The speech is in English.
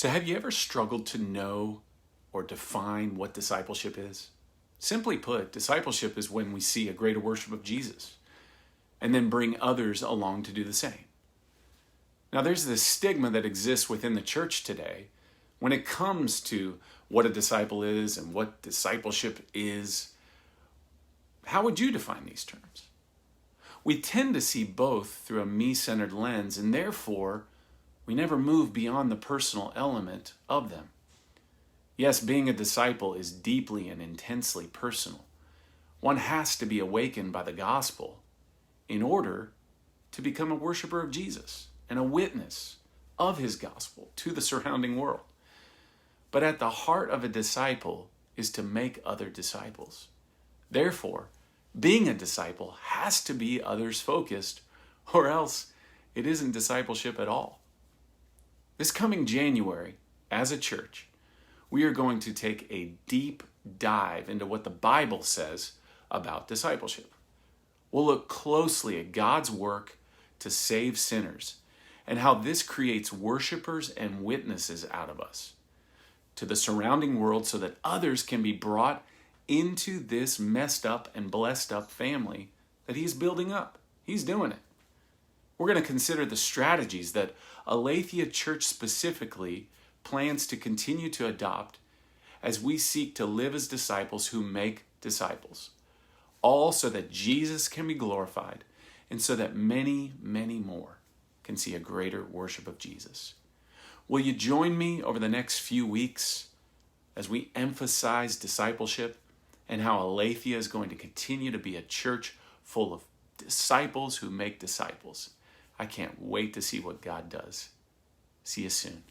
So have you ever struggled to know or define what discipleship is? Simply put, discipleship is when we see a greater worship of Jesus and then bring others along to do the same. Now, there's this stigma that exists within the church today when it comes to what a disciple is and what discipleship is. How would you define these terms? We tend to see both through a me-centered lens, and therefore, we never move beyond the personal element of them. Yes, being a disciple is deeply and intensely personal. One has to be awakened by the gospel in order to become a worshiper of Jesus and a witness of his gospel to the surrounding world. But at the heart of a disciple is to make other disciples. Therefore, being a disciple has to be others focused, or else it isn't discipleship at all. This coming January, as a church, we are going to take a deep dive into what the Bible says about discipleship. We'll look closely at God's work to save sinners and how this creates worshipers and witnesses out of us to the surrounding world so that others can be brought into this messed up and blessed up family that he's building up. He's doing it. We're going to consider the strategies that Aletheia Church specifically plans to continue to adopt as we seek to live as disciples who make disciples, all so that Jesus can be glorified and so that many, many more can see a greater worship of Jesus. Will you join me over the next few weeks as we emphasize discipleship and how Aletheia is going to continue to be a church full of disciples who make disciples? I can't wait to see what God does. See you soon.